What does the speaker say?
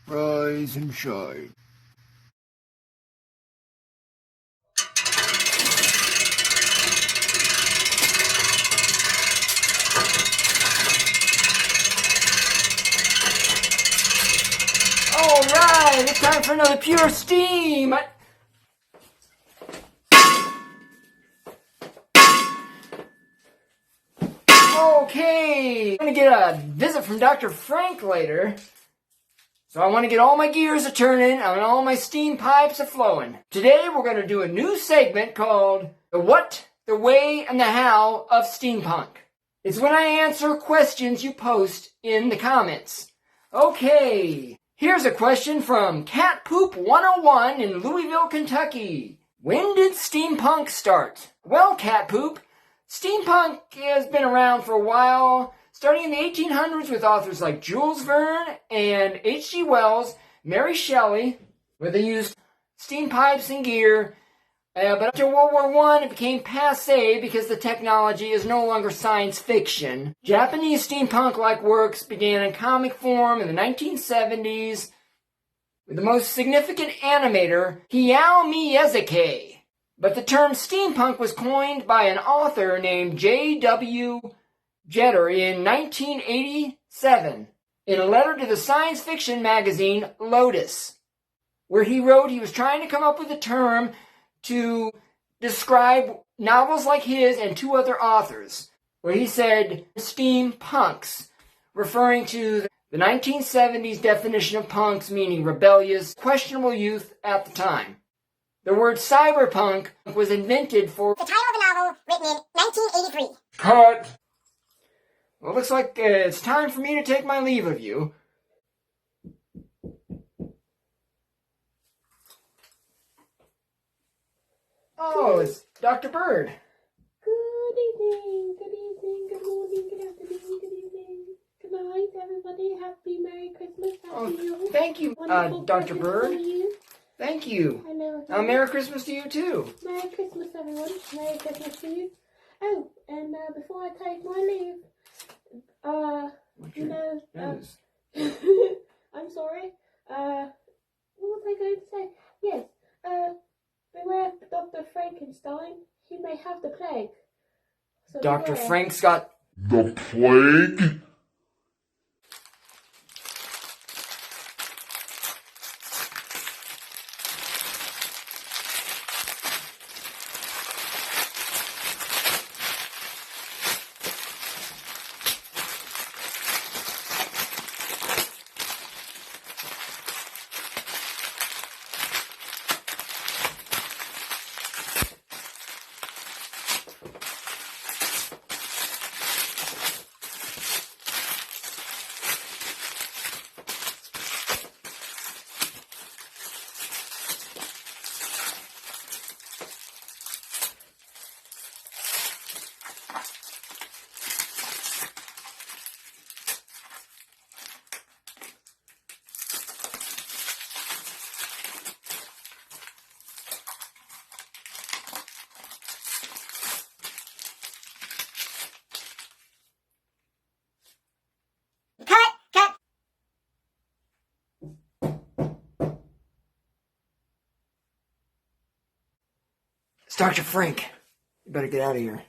Rise and shine. Alright, it's time for another Pure Steam! Okay, I'm gonna get a visit from Dr. Frank later. So I want to get all my gears a-turning and all my steam pipes a-flowing. Today we're going to do a new segment called The What, The Way, and The How of Steampunk. It's when I answer questions you post in the comments. Okay, here's a question from Cat Poop 101 in Louisville, Kentucky. When did steampunk start? Well, Cat Poop, steampunk has been around for a while, starting in the 1800s with authors like Jules Verne and H.G. Wells, Mary Shelley, where they used steam pipes and gear. But after World War I, it became passé because the technology is no longer science fiction. Japanese steampunk-like works began in comic form in the 1970s, with the most significant animator, Hayao Miyazaki. But the term steampunk was coined by an author named J.W. Jeter in 1987 in a letter to the science fiction magazine Lotus, where he wrote he was trying to come up with a term to describe novels like his and two other authors, where he said steampunks, referring to the 1970s definition of punks, meaning rebellious, questionable youth at the time. The word cyberpunk was invented for the title of a novel written in 1983. Cut! Well, it looks like it's time for me to take my leave of you. Oh, it's Dr. Bird. Good evening, good morning, good afternoon, good evening, good night, everybody. Happy Merry Christmas, Happy New Year. Thank you, Dr. Bird. Thank you. Hello. Merry Christmas to you, too. Merry Christmas, everyone. Merry Christmas to you. Oh, and before I take my leave, I'm sorry. What was I going to say? Yes, beware Dr. Frankenstein. He may have the plague. So Dr. beware. Frank's got The plague? Cut! It's Dr. Frank. You better get out of here.